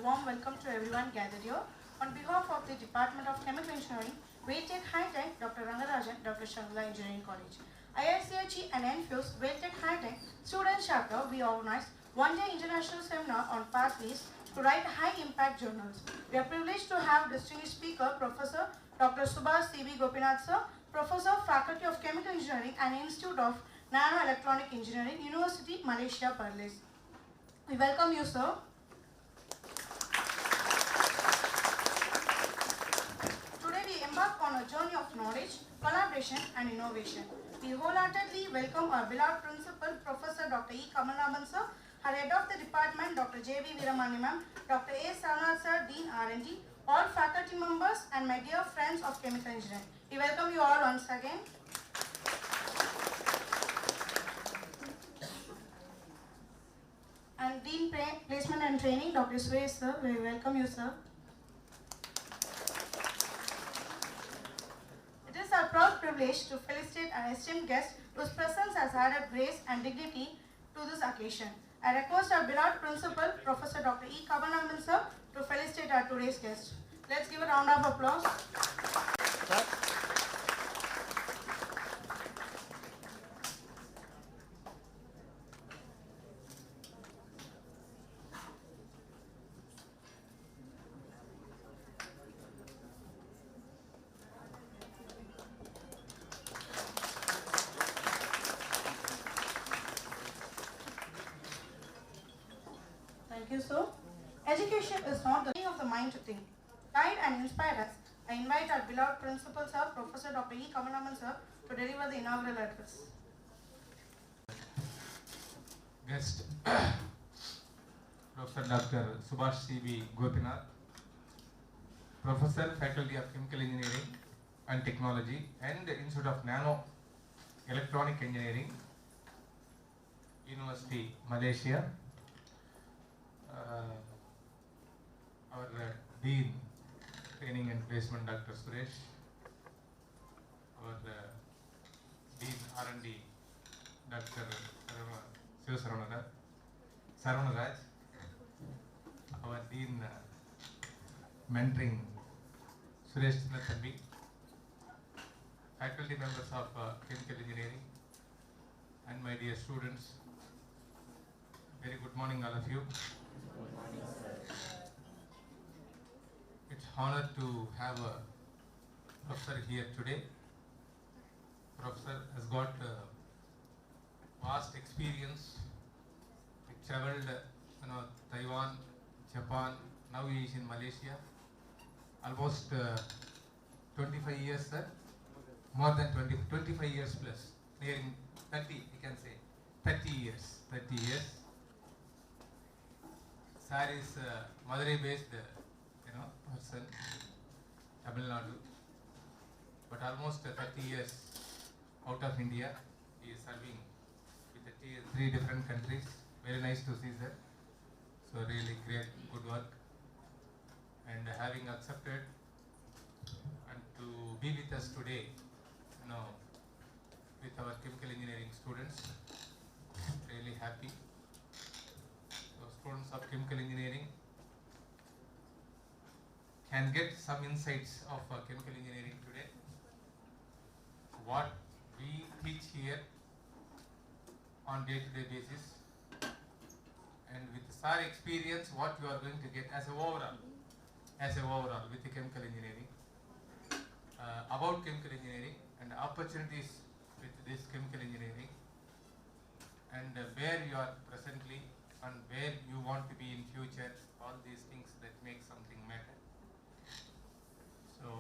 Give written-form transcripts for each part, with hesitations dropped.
warm welcome to everyone gathered here. On behalf of the Department of Chemical Engineering, Veltech Hightech Dr. Rangarajan, Dr. Shangla Engineering College, IICIG and NFU's Veltech Hightech Student Chapter, we organized one-day international seminar on pathways to write high-impact journals. We are privileged to have distinguished speaker, Professor Dr. Subhash C.B. Gopinath sir, Professor, Faculty of Chemical Engineering and Institute of Nano-Electronic Engineering, University, Malaysia, Perlis. We welcome you, sir. Today we embark on a journey of knowledge, collaboration and innovation. We wholeheartedly welcome our beloved principal, Professor Dr. E. Kamalnaban sir, our head of the department, Dr. J.B. Veeramani ma'am, Dr. A. Sarnath sir, Dean R&D, all faculty members and my dear friends of chemical engineering. We welcome you all once again. And Dean Placement and Training, Dr. Suresh sir, we welcome you, sir. It is our proud privilege to felicitate an esteemed guest whose presence has added grace and dignity to this occasion. I request our beloved principal, Professor Dr. E. Kamalnaban sir, to felicitate our today's guest. Let's give a round of applause. Thank you, sir. Education is not the thing of the mind to think. Guide and inspire us. I invite our beloved principal, sir, Professor Dr. E. Kamalnaban sir, to deliver the inaugural address. Guest, Professor Dr. Subhash C.B. Gopinath, Professor, Faculty of Chemical Engineering and Technology and Institute of Nano-Electronic Engineering, University, Malaysia. Our Dean, Training and Placement, Dr. Suresh, our Dean R&D, Dr. Sarvanaraj, our Dean Mentoring, Suresh Chinathambi, faculty members of Chemical Engineering, and my dear students. Very good morning, all of you. It's honor to have a professor here today. Professor has got vast experience. He traveled, Taiwan, Japan. Now he is in Malaysia. Almost 25 years, sir. More than 25 years plus. Nearing 30, you can say. 30 years. 30 years. Sir is Madurai-based, person, Tamil Nadu, but almost 30 years out of India. He is serving with 3 different countries. Very nice to see, sir. So really great, good work, and having accepted and to be with us today, with our chemical engineering students. Really happy. So students of chemical engineering can get some insights of chemical engineering today. What we teach here on day-to-day basis, and with SAR experience, what you are going to get as a overall with the chemical engineering, about chemical engineering and opportunities with this chemical engineering, and where you are presently and where you want to be in future, all these things that make something matter. So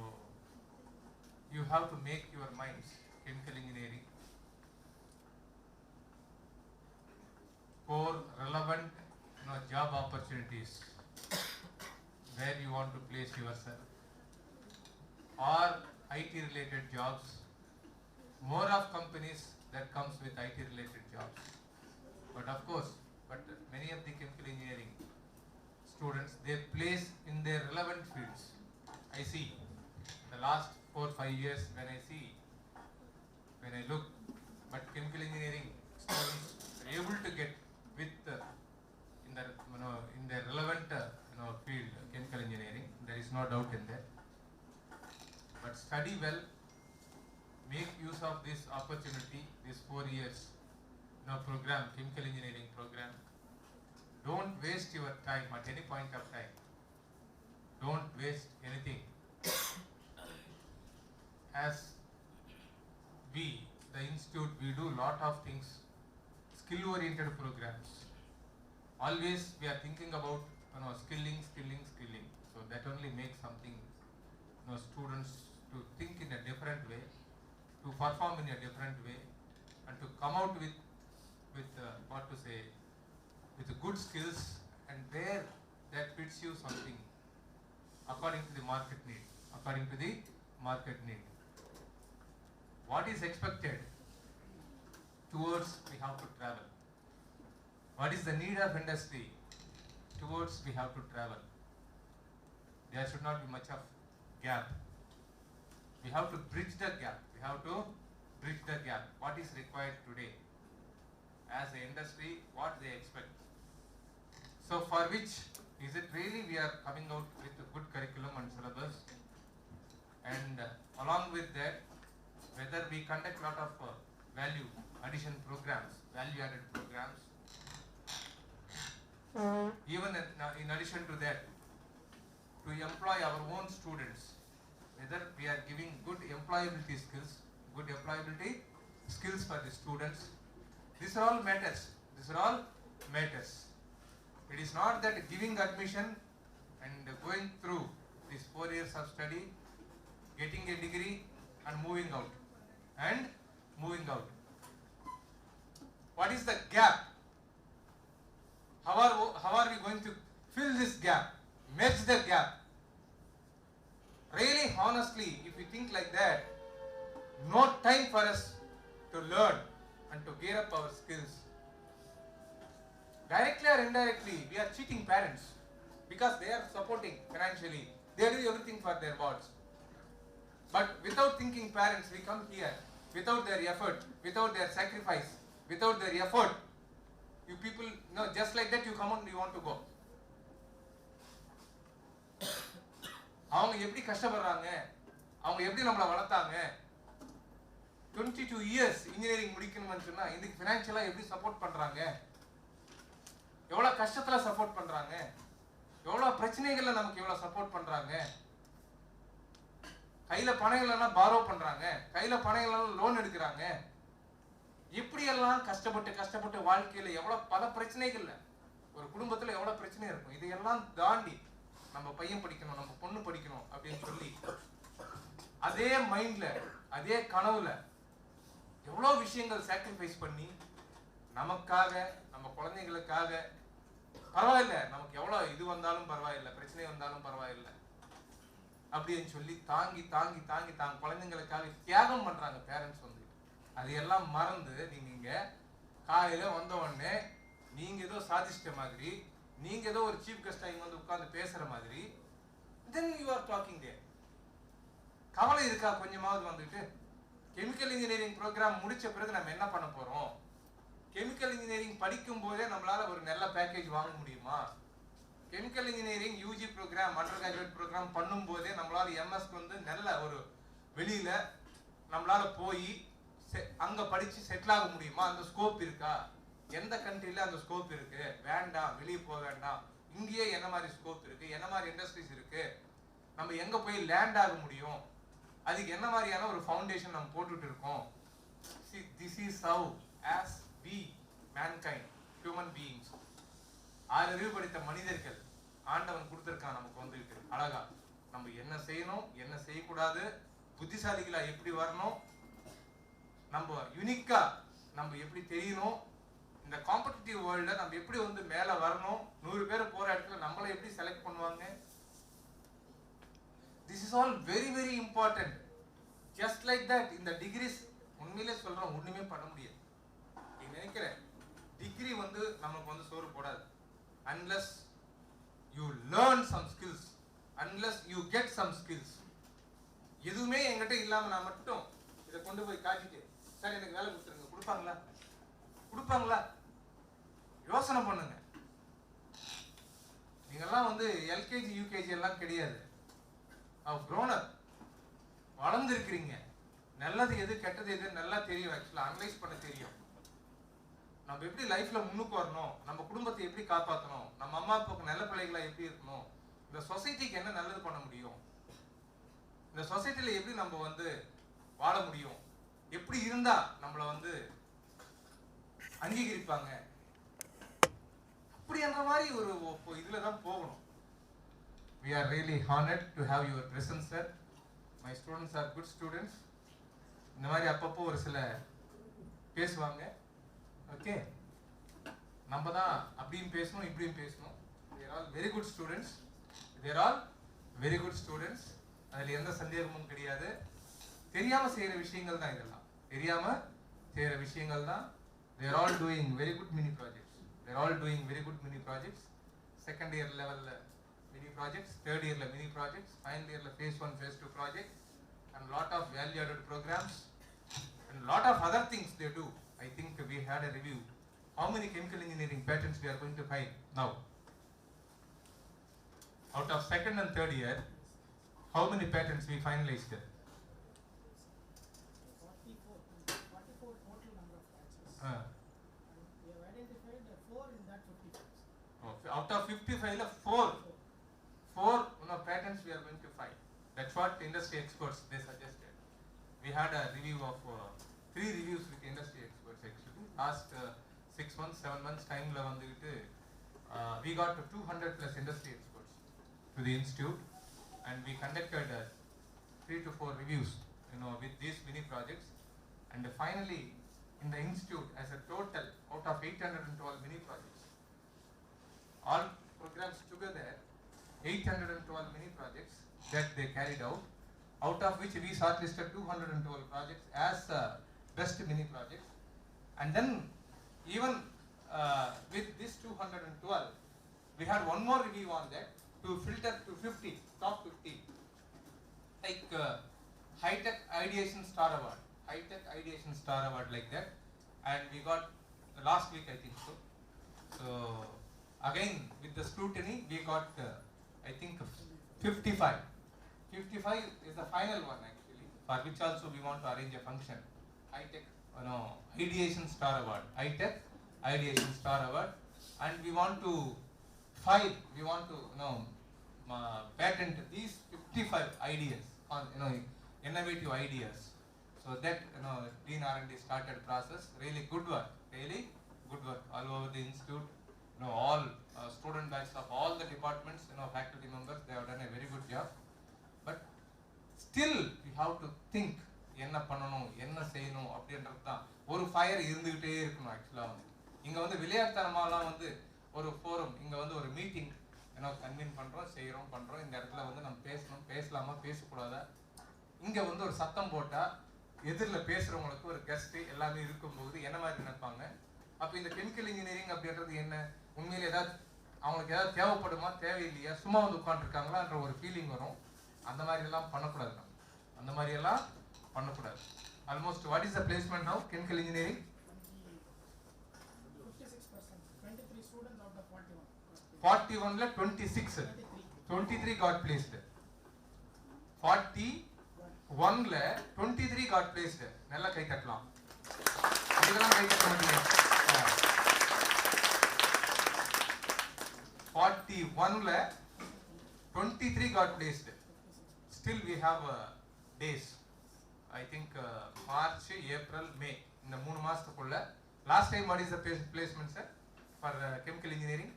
you have to make your minds chemical engineering for relevant job opportunities where you want to place yourself, or IT related jobs. More of companies that comes with IT related jobs, but of course, many of the chemical engineering students, they place in their relevant fields. I see the last 4-5 years when I look, but chemical engineering students are able to get with in their relevant field. study well, make use of this opportunity, this 4 years program, chemical engineering program. Don't waste your time at any point of time. Don't waste anything. As we, the institute, we do lot of things, skill-oriented programs. Always we are thinking about skilling. So that only makes something students to think in a different way, to perform in a different way, and to come out with good skills, and there that fits you something according to the market need. What is expected towards we have to travel? What is the need of industry towards we have to travel? There should not be much of gap. We have to bridge the gap. What is required today as an industry, what they expect. So for which is it really we are coming out with a good curriculum and syllabus, and along with that, whether we conduct lot of value addition programs, value added programs, even in addition to that, to employ our own students, whether we are giving good employability skills for the students. These are all matters. It is not that giving admission and going through these 4 years of study, getting a degree and moving out. What is the gap? How are we going to fill this gap, merge the gap? Really, honestly, if we think like that, no time for us to learn and to gear up our skills. Directly or indirectly, we are cheating parents because they are supporting financially. They do everything for their wards. But without thinking parents, we come here, without their effort, without their sacrifice, without their effort. You people, just like that you come and you want to go. அவங்க எப்படி கஷ்டப்படுறாங்க, அவங்க எப்படி நம்மளை வளர்த்தாங்க, 22 years engineering முடிக்கணும்னு சொன்னா இதுக்கு ஃபினான்ஷியலா எப்படி சப்போர்ட் பண்றாங்க, எவ்வளவு கஷ்டத்துல சப்போர்ட் பண்றாங்க, எவ்வளவு பிரச்சனைகள்ல நமக்கு எவ்வளவு சப்போர்ட் பண்றாங்க, கையில பணம் இல்லைன்னா பாரோ பண்றாங்க, கையில பணம் இல்லைன்னா லோன் எடுக்கிறாங்க, இப்படி எல்லாம் கஷ்டப்பட்டு வாழ்க்கையில எவ்வளவு பல பிரச்சனைகள்ல ஒரு குடும்பத்துல எவ்வளவு பிரச்சனை இருக்கும். இதையெல்லாம் தாண்டி நம்ம பையன் படிக்கணும், நம்ம பொண்ணு படிக்கணும் அப்படின்னு சொல்லி அதே மைண்ட்ல, அதே கனவுல எவ்வளவு விஷயங்கள் சாக்ரிஃபைஸ் பண்ணி நமக்காக, நம்ம குழந்தைகளுக்காக, பரவாயில்ல நமக்கு எவ்வளவு இது வந்தாலும் பரவாயில்ல, பிரச்சனை வந்தாலும் பரவாயில்ல அப்படின்னு சொல்லி தாங்கி தாங்க குழந்தைங்களுக்காக தியாகம் பண்றாங்க பேரண்ட்ஸ் வந்து. அதையெல்லாம் மறந்து நீங்க காலையில வந்த உடனே நீங்க ஏதோ சாதிச்சிட்ட மாதிரி, நீங்க ஏதோ ஒரு சீஃப் கெஸ்ட் இங்க வந்து உட்கார்ந்து பேசுற மாதிரி, then you are talking there. கவலை இருக்கா கொஞ்சமாவது வந்துட்டு? கெமிக்கல் இன்ஜினியரிங் ப்ரோக்ராம் முடிச்ச பிறகு நம்ம என்ன பண்ண போறோம்? கெமிக்கல் இன்ஜினியரிங் படிக்கும் போதே நம்மளால ஒரு நல்ல பேக்கேஜ் வாங்க முடியுமா? Chemical engineering UG program, undergraduate program பண்ணும் போதே நம்மளால எம்எஸ்க்கு வந்து நல்ல ஒரு வெளியில நம்மளால போய் அங்க படிச்சு செட்டில் ஆக முடியுமா? அந்த ஸ்கோப் இருக்கா? எந்த கண்ட்ரில அந்த ஸ்கோப் இருக்கு? வேண்டாம், வெளியே போக வேண்டாம், இங்கேயே என்ன மாதிரி ஸ்கோப் இருக்கு, என்ன மாதிரி இண்டஸ்ட்ரீஸ் இருக்கு, நம்ம எங்க போய் லேண்ட் ஆக முடியும், அதுக்கு என்ன மாதிரியான ஒரு ஃபவுண்டேஷன் நம்ம போட்டுட்டு இருக்கோம். See, this is how as we mankind, human beings, அறிவு படித்த மனிதர்கள் ஆண்டவன் கொடுத்திருக்கான் நமக்கு வந்துட்டு அழகா நம்ம என்ன செய்யணும், என்ன செய்யக்கூடாது, புத்திசாலிகளா எப்படி வரணும், நம்ம யூனிக்கா நம்ம எப்படி தெரியணும், இந்த காம்படிட்டிவ் வேர்ல்ட்ல நம்ம எப்படி வந்து மேல வரணும், 100 பேர் போற இடத்துல நம்மளை எப்படி செலக்ட் பண்ணுவாங்க. This is all very very important. Just like that, இந்த டிகிரிஸ் உண்மையிலே சொல்றோம் ஒண்ணுமே பண்ண முடியாது. நீ நினைக்கிறேன் டிகிரி வந்து நமக்கு வந்து சோறு போடாது. Unless you learn some skills, unless you get some skills. எதுவுமே என்கிட்ட இல்லாம நான் மட்டும் இதை கொண்டு போய் காட்டிட்டு சார் எனக்கு வேலை கொடுத்துருங்க, கொடுப்பாங்களா? யோசனை பண்ணுங்க. நீங்கெல்லாம் வந்து எல்கேஜி யூகேஜி எல்லாம் கிடையாது. grown up. வளர்ந்துருக்கிறீங்க, நல்லது எது கெட்டது எது நல்லா தெரியும், ஆக்சுவலாக அனலைஸ் பண்ண தெரியும். நம்ம எப்படி லைஃப்ல முன்னுக்கு வரணும், நம்ம குடும்பத்தை எப்படி காப்பாற்றணும், நம்ம அம்மா அப்பாவுக்கு நல்ல பிள்ளைகளா எப்படி இருக்கணும், இந்த சொசைட்டிக்கு என்ன நல்லது பண்ண முடியும், இந்த சொசைட்டில எப்படி நம்ம வந்து வாழ முடியும், எப்படி இருந்தா நம்மளை வந்து அங்கீகரிப்பாங்க, அப்படி என்ற மாதிரி ஒரு இதுல தான் போகணும். We are really honored to have your presence, sir. My students are good students. இந்த மாதிரி அப்பப்போ ஒரு சில பேசுவாங்க. ஓகே, நம்ம தான் அப்படியும் பேசணும் இப்படியும் பேசணும். They are all very good students. They are all very good students. அதில் எந்த சந்தேகமும் கிடையாது. தெரியாம செய்யற விஷயங்கள் தான் இதெல்லாம். தெரியாம செய்யற விஷயங்கள் தான். They are all doing very good mini projects. They are all doing very good mini projects. Second year level mini projects, third year mini projects, final year phase 1, phase 2 projects, and lot of value added programs and lot of other things they do. I think we had a review. How many chemical engineering patents we are going to file now? Out of second and third year, how many patents we finalized? 44 total number of patches. We have identified 4 in that 55. Out of 55, four patents we are going to file. That's what industry experts they suggested. We had a review of 3 reviews with industry experts actually. Last 6 months, 7 months time la vandittu we got 200 plus industry experts to the institute, and we conducted 3 to 4 reviews, with these mini projects, and finally in the institute as a total out of 812 mini projects, all programs together 812 mini projects that they carried out of which we shortlisted 212 projects as best mini projects, and then even with this 212 we had one more review on that to filter to 50, top 50, like Hightech Ideation Star Award, like that, and we got last week I think so. So again with the scrutiny we got I think 55 is the final one actually, for which also we want to arrange a function. Hightech Ideation Star Award, and we want to patent these 55 ideas on innovative ideas. So that Dean R&D started process. Really good work all over the institute. All student batch of all the departments, faculty members, they have done a very good job. But still we have to think என்ன பண்ணணும் என்ன செய்யணும் அப்படின்றது தான். ஒரு fire இருந்துகிட்டே இருக்கணும். ஆக்சுவலாக இங்கே விளையாட்டுத்தனமாலாம் ஒரு ஃபோரம், இங்கே ஒரு மீட்டிங் கன்வீன் பண்ணுறோம், செய்கிறோம், பண்ணுறோம். இந்த இடத்துல நம்ம பேசணும், பேசலாமா பேசக்கூடாதா, இங்கே ஒரு சத்தம் போட்டால் எதிரில் பேசுகிறவங்களுக்கு ஒரு கெஸ்ட்டு எல்லாமே இருக்கும்போது என்ன மாதிரி நினைப்பாங்க. அப்போ இந்த கெமிக்கல் இன்ஜினியரிங் அப்படின்றது என்ன, உண்மையில அவங்களுக்கு ஏதாவது தேவைப்படுமா தேவையில்லையா, சும்மா உட்காந்துருக்காங்களான்ற ஒரு ஃபீலிங் வரும். அந்த மாதிரியெல்லாம் பண்ணக்கூடாது. Almost what is the placement now, chemical engineering? 56%, 23 students out of 41. 41 la 23 got placed. 41 la 23 got placed. நல்லா கை தட்டலாம். இதெல்லாம் கை தட்ட மாட்டீங்க. 41 la 23 got placed. Still we have days. I think March, April, May. இந்த 3 மாசத்துக்குள்ள. Last time what is the placement, sir, for chemical engineering?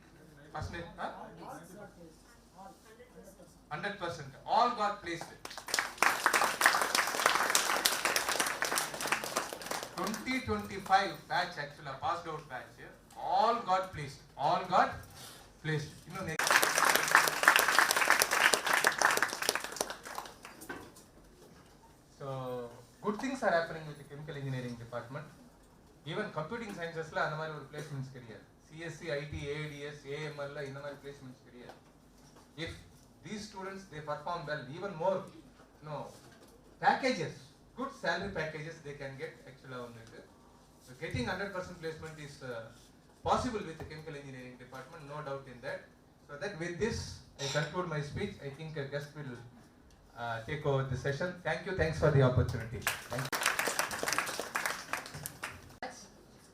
Percentage? 100%. All got placed. 2025 batch actually passed out batch. All got placed. So good things are happening with the chemical engineering department. Even computing sciences la andha mari or placements keriya. CSC, IT, ADS, AML la indha mari placements keriya. If these students they perform well, even more packages, good salary packages they can get actually on it. So getting 100% placement is possible with the chemical engineering department, no doubt in that. So that with this I conclude my speech. I think a guest will take over the session. Thank you. Thanks for the opportunity. Thank you.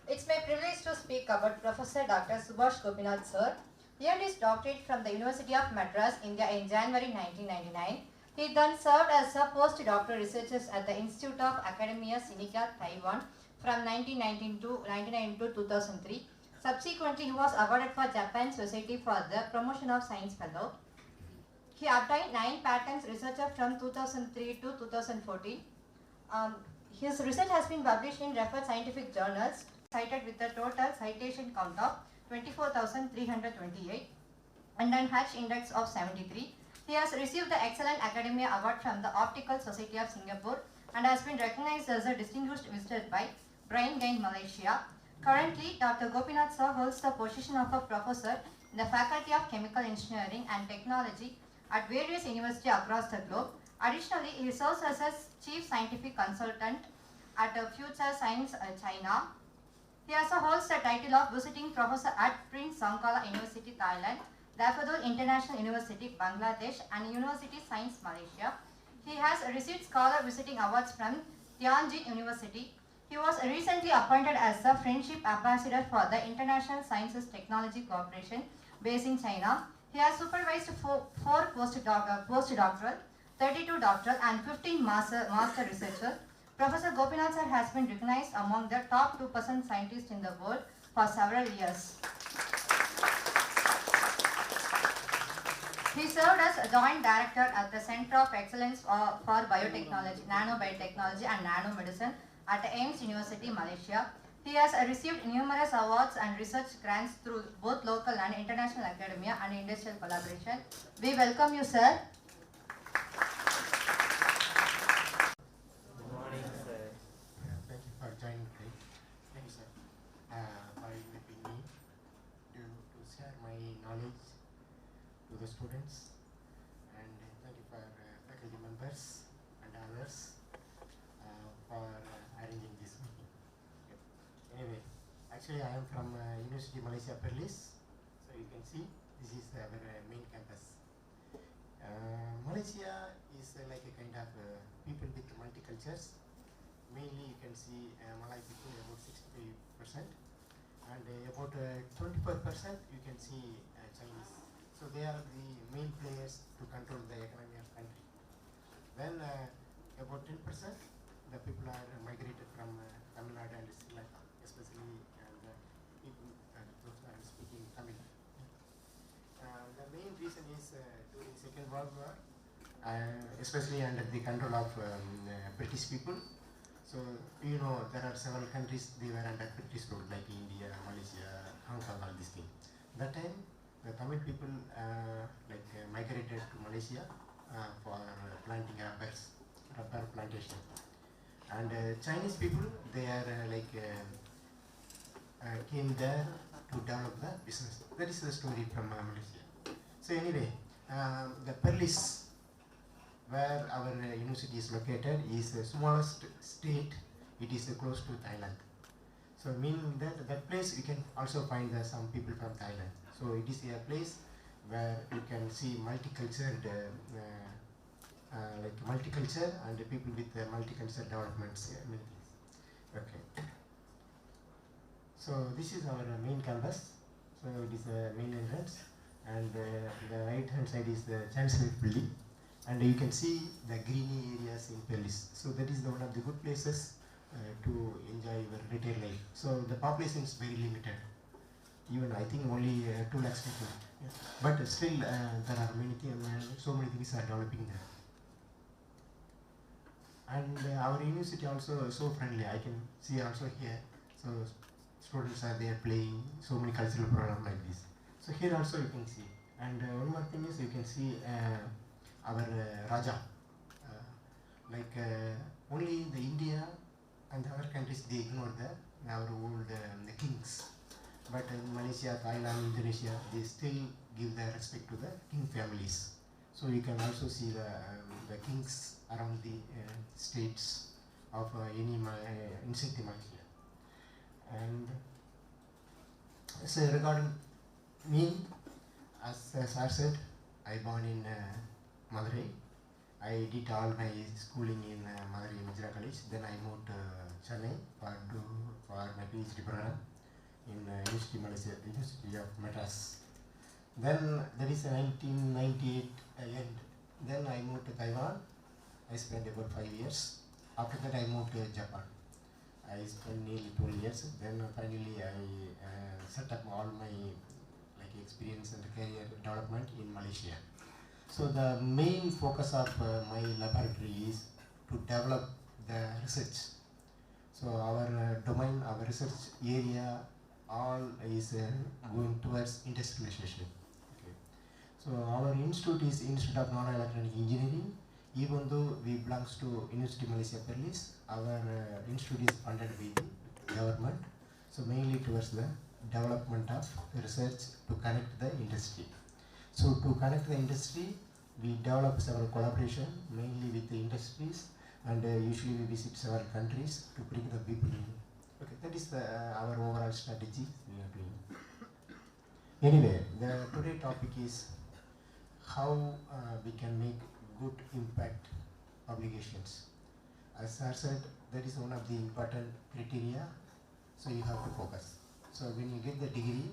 It's my privilege to speak about Professor Dr. Subhash Gopinath sir. He earned his doctorate from the University of Madras, India in January 1999. He then served as a postdoctoral researcher at the Institute of Academia Sinica, Taiwan from 1992 to 2003. Subsequently, he was awarded for Japan Society for the Promotion of Science Fellow. He obtained 9 patents researcher from 2003 to 2014. His research has been published in referred scientific journals, cited with a total citation count of 24,328 and an H index of 73. He has received the Excellent Academia Award from the Optical Society of Singapore and has been recognized as a distinguished visitor by Brain Gain Malaysia. Currently, Dr. Gopinath sir holds the position of a professor in the Faculty of Chemical Engineering and Technology at various universities across the globe. Additionally, he serves as a Chief Scientific Consultant at Future Science China. He also holds the title of Visiting Professor at Prince Songkala University, Thailand, Daffodil International University, Bangladesh, and University Science Malaysia. He has received Scholar Visiting Awards from Tianjin University. He was recently appointed as the Friendship Ambassador for the International Sciences Technology Corporation based in China. He has supervised 4 postdoctoral, 32 doctoral, and 15 master researchers. Professor Gopinath sir has been recognized among the top 2% scientists in the world for several years. He served as a Joint Director at the Center of Excellence for Biotechnology, Nanobiotechnology and Nanomedicine at AIMS University, Malaysia. He has received numerous awards and research grants through both local and international academia and industrial collaboration. We welcome you, sir. Good morning, sir. Thank you for joining today. Thank you, sir, for inviting me to share my knowledge to the students. And thank you for faculty members and others for arranging this meeting. Yep. Anyway, actually I am from University Malaysia Perlis. So you can see this is our main campus. Malaysia is like a kind of people with multicultures. Mainly you can see Malay people about 65% and about 24% you can see Chinese. So they are the main players to control the economy of country. Then about 10% the people are migrated from Tamil Nadu and Sri Lanka, especially the people those are speaking Tamil. The main reason is during Second World War, especially under the control of British people. So you know there are several countries they were under British rule like India, Malaysia, Hong Kong, all these things. That time the Tamil people migrated to Malaysia for planting rubber plantation. And Chinese people they are came there to develop the business. That is the story from Malaysia. So anyway, the Perlis, where our university is located, is the smallest state. It is close to Thailand. So meaning that place you can also find some people from Thailand. So it is a place where you can see multicultural and the people with multicultural developments. Okay. So this is our main campus. So it is the main entrance, and the right hand side is the Chancellor building, and you can see the greeny areas in Perlis. So that is one of the good places to enjoy your retail life. So the population is very limited. Even I think only 2 lakhs people. Yeah. But still there are so many things are developing there. And our university also so friendly. I can see also here. So students are there playing so many cultural programs like this. So here also you can see. And one more thing is you can see our Raja. Only the India and other countries they ignore our old the kings. But in Malaysia, Thailand, Indonesia, they still give the respect to the king families. So you can also see the kings around the states of any insect Malaysia. And so regarding me, as I said, I born in Madurai, I did all my schooling in Madurai Majra College. Then I moved to Chennai for my PhD program in University of Madras. Then that is 1998 end. Then I moved to Taiwan. I spent about 5 years. After that I moved to Japan. I spent nearly 12 years. Then finally I set up all my experience and career development in Malaysia. So the main focus of my laboratory is to develop the research. So our domain, our research area, all is going towards industrialization. Okay. So our institute is Institute of Non-Electronic Engineering. Even though we belongs to University Malaysia Perlis, our institute is funded by the government. So mainly towards the development of research to connect the industry. So to connect the industry, we develop several collaboration mainly with the industries, and usually we visit several countries to bring the people in. Okay, that is our overall strategy we are doing. Anyway, the today topic is how we can make good impact publications. As I said, that is one of the important criteria, so you have to focus. So when you get the degree,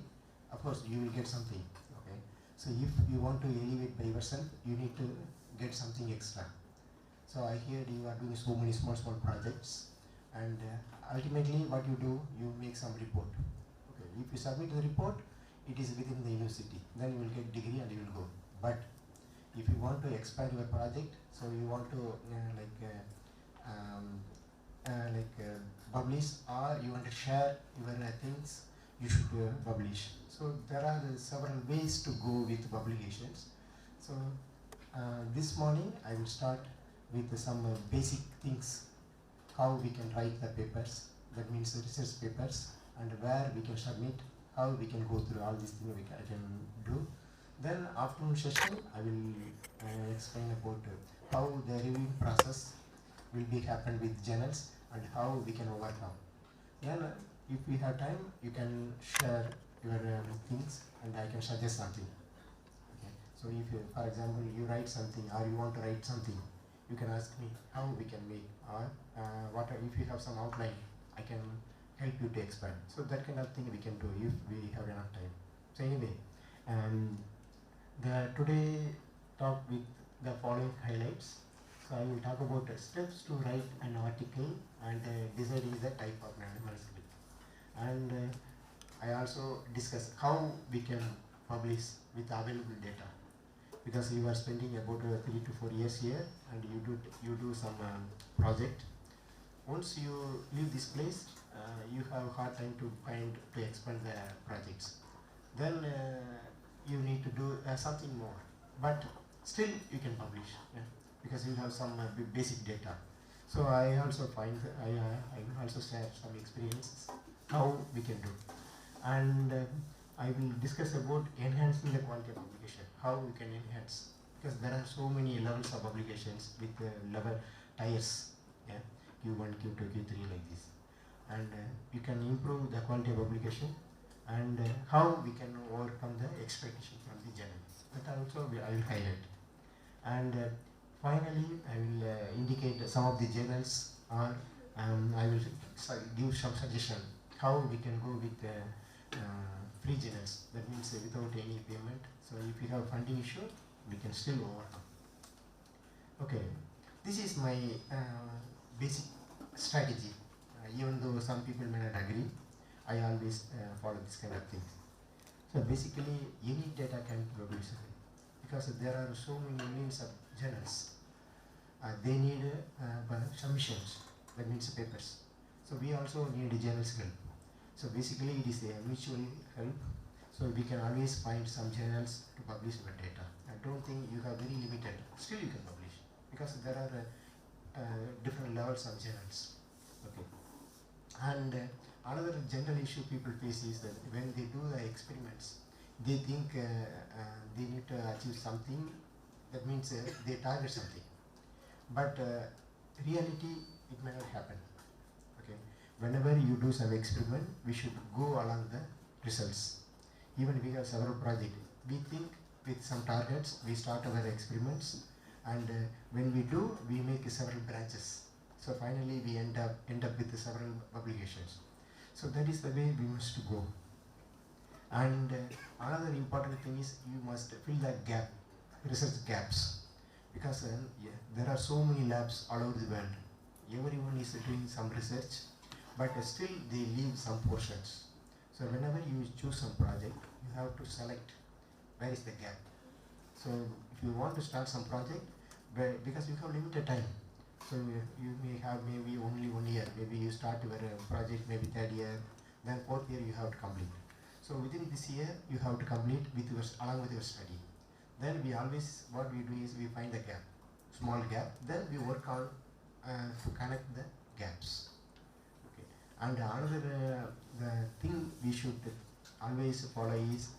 of course you will get something. Okay. So if you want to elevate by yourself, you need to get something extra. So I hear you are doing so many small projects, and ultimately what you do, you make some report. Okay. If you submit the report, it is within the university. Then you will get degree and you will go. But if you want to expand your project, so you want to publish, or you want to share your things, you should publish. So there are several ways to go with publications. So this morning I will start with some basic things, how we can write the papers, that means the research papers, and where we can submit, how we can go through all these things I can do. Then afternoon session I will explain about how the reviewing process will be happen with journals and how we can overcome. Then if we have time, you can share your things and I can suggest something. Okay. So if you, for example, you write something or you want to write something, you can ask me how we can make, or if you have some outline, I can help you to expand. So that kind of thing we can do if we have enough time. So anyway, today talk with the following highlights. So I will talk about steps to write an article and deciding the type of manuscript. And I also discuss how we can publish with available data, because you are spending about 3 to 4 years here, and you do some project. Once you leave this place, you have hard time to expand the projects. Then you need to do something more, but still you can publish, yeah, because you have some basic data. So I also find I will also share some experiences how we can do, and I will discuss about enhancing the quality of publication, how we can enhance, because there are so many levels of publications with level tiers, yeah, Q1, Q2, Q3 like this, and you can improve the quality of publication, and how we can overcome the expectation from the journal. That also I will highlight. And finally, I will indicate some of the journals, or I will give some suggestion how we can go with free journals. That means without any payment. So if you have funding issue, we can still overcome. Okay, this is my basic strategy. Even though some people may not agree, I always follow this kind of things. So basically, any data can be published, because there are so many millions of journals. They need submissions, that means papers. So we also need journals help. So basically, it is a mutual help. So we can always find some journals to publish your data. I don't think you have very limited. Still, you can publish, because there are different levels of journals. Okay. And another general issue people face is that when they do the experiments, they think they need to achieve something. That means they target something. But reality, it may not happen. Okay. Whenever you do some experiment, we should go along the results. Even we have several projects, we think with some targets, we start our experiments, And when we do, we make several branches. So finally we end up with several publications. So that is the way we must go. And another important thing is you must fill that gap, research gaps, because there are so many labs all over the world. Everyone is doing some research, but still they leave some portions. So whenever you choose some project, you have to select where is the gap. So if you want to start some project, because you have limited time, so you may have maybe only 1 year, maybe you start your project maybe 3rd year, then 4th year you have to complete. So within this year you have to complete with your, along with your study. Then we always, what we do is we find the gap, small gap, then we work on to connect the gaps. Okay. And another the thing we should always follow is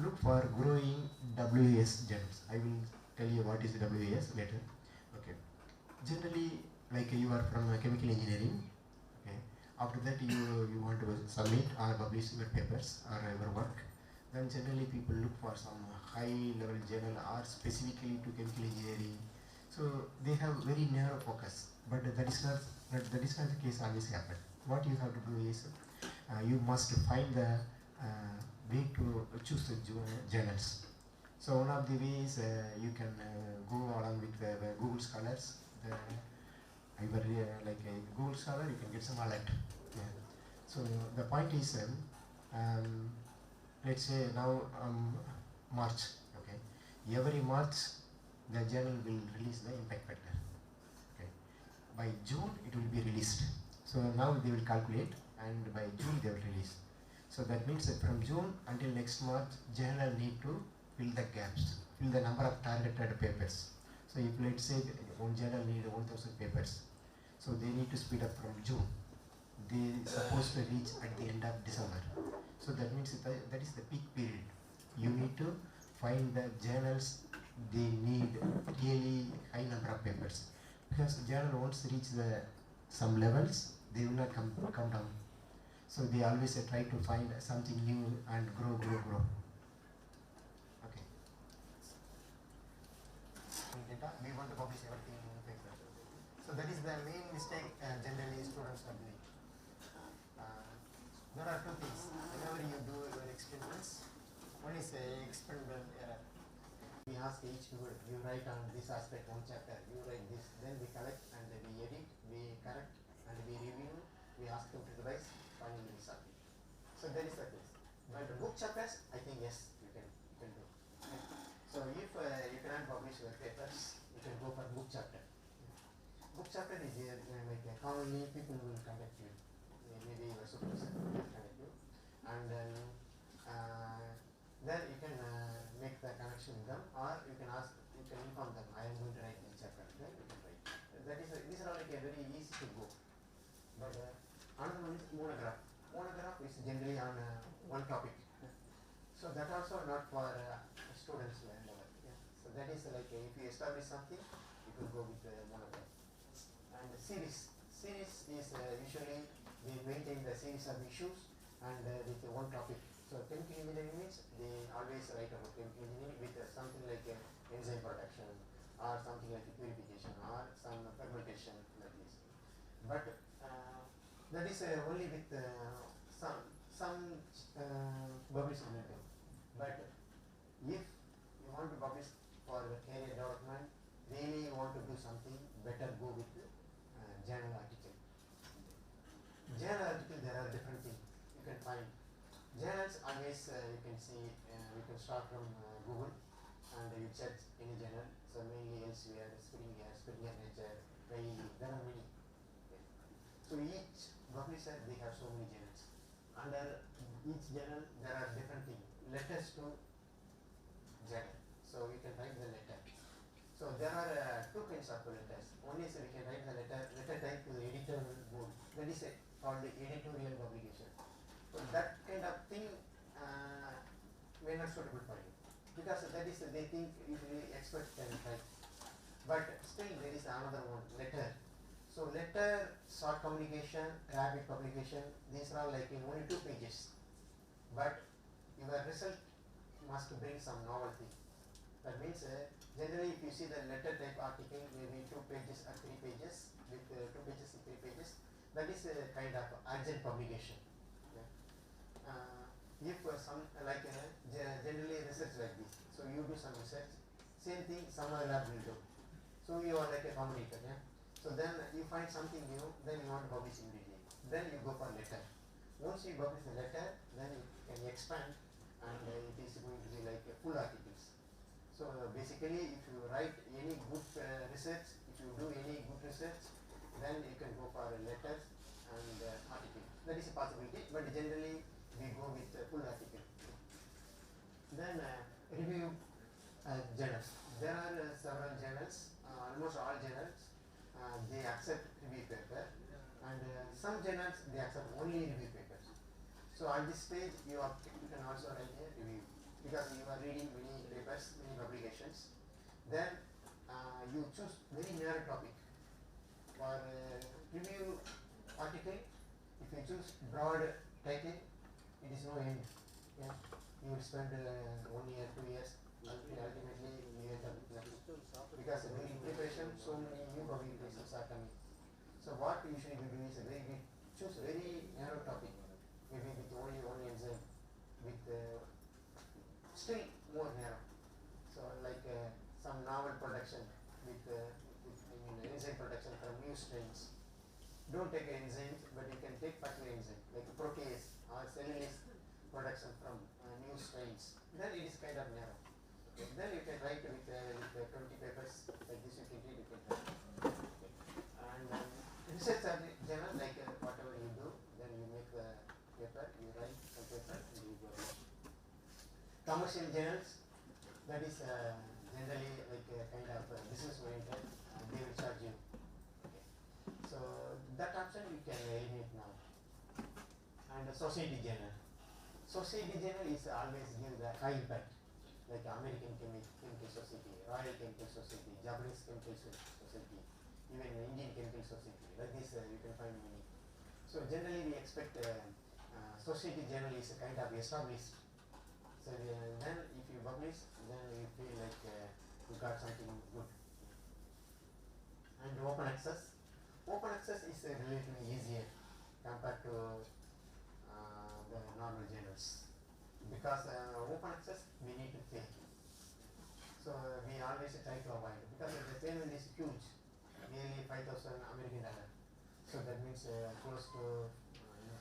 look for growing WAS journals. I will tell you what is WAS later. Okay. Generally, like you are from chemical engineering. Okay. After that, you want to submit or publish your papers or your work. Then generally people look for some high-level journal or specifically to chemical engineering. So they have very narrow focus, but that is not the case always happen. What you have to do is you must find the way to choose the journals. So one of the ways you can go along with the Google Scholars. Like a Google Scholar, you can get some alert. Yeah. So the point is, let's say now March. Okay, every March the journal will release the impact factor. Okay, by June it will be released. So now they will calculate, and by June they will release. So that means that from June until next March, journal need to fill the gaps, fill the number of targeted papers. So if let's say one journal need 1000 papers, so they need to speed up from June. They supposed to reach at the end of December. So that means that is the peak period. You need to find the journals, they need really high number of papers. Because the journal once reach some levels, they will not come down. So they always try to find something new and grow. Okay. We want to publish everything in paper. So that is the main mistake generally students are doing. There are two things. Whenever you do your experiments, one is experimental error. We ask each student, you write on this aspect, one chapter, you write this, then we collect and we edit, we correct and we review, we ask them to revise, finally we submit. So that is the case. But the book chapters, I think yes, you can do. Okay. So if you cannot publish your papers, you can go for book chapter. Book chapter is like commonly people will contact you. Maybe your supervisor will contact you, and then you can make the connection with them, or you can inform them, I am going to write this chapter. Then you can write. These are all like a very easy to go. But another one is monograph. Monograph is generally on one topic. So that also not for students level. Yeah. So that is like if you establish something, you can go with monograph. And series is usually they maintain the series of issues and with one topic. So chemical engineering means they always write about chemical engineering with something like enzyme production or something like purification or some fermentation like this. But that is only with some publishing method. But if you want to publish for career development, really you want to do something, better go with journal article. Journal article, there are different things you can find. Journals always you can see, you can start from Google and you search any journal. So mainly Elsevier, Springer, Nature, Daily, there are many. Okay. So each publisher they have so many journals. Under each journal there are different things. Letters to journal. So you can write the letter. So there are two kinds of letters. One is we can write the letter type to the editorial board. That is called the editorial publication. So that kind of thing may not suitable for you, because that is they think usually experts can write. But still there is another one, letter. So letter, short communication, rapid publication, these are all like in only 2 pages. But your result must bring some novelty. That means generally if you see the letter type article, maybe 2 pages or 3 pages, with 2 pages or 3 pages, that is a kind of urgent publication. Yeah. If some like generally research like this, so you do some research, same thing some other lab will do. So you are like a combinator. Yeah. So then you find something new, then you want to publish immediately. Then you go for letter. Once you publish the letter, then you can expand, and it is going to be like full articles. So basically, if you write any good research, if you do any good research, then you can go for letters and article. That is a possibility, but generally we go with full article. Then review journals. There are several journals, almost all journals, they accept review paper, and some journals they accept only review papers. So at this stage you can also write a review, because you are reading many papers, many publications. Then you choose very narrow topic. For review article, if you choose broad title, it is no end. Yeah. You will spend 1 year, 2 years, ultimately you end up with nothing. Because during preparation, so many new publications are coming. So what usually we do is choose a very narrow topic, maybe with only one enzyme, with still more narrow. So like some novel production with enzyme production from new strains. Don't take enzymes, but you can take particular enzyme like protease or cellulase production from new strains. Then it is kind of narrow. Okay. Then you can write with 20 papers like this. You can read, you can write. Okay. And research journal, like whatever you do, then you make the paper, you write some paper, and you go. Commercial journals, that is generally like a kind of business oriented, they will charge you. Okay. So that option you can eliminate now. And society journal. Society journal is always give the high impact, like American Chemical Society, Royal Chemical Society, Japanese Chemical Society, even Indian Chemical Society. Like this you can find many. So generally we expect society journal is a kind of established. So then if you publish, then you feel like you got something good. And open access. Open access is relatively easier compared to the normal journals, because open access we need to pay. So we always try to avoid, because the payment is huge, nearly 5,000 American dollar. So that means close to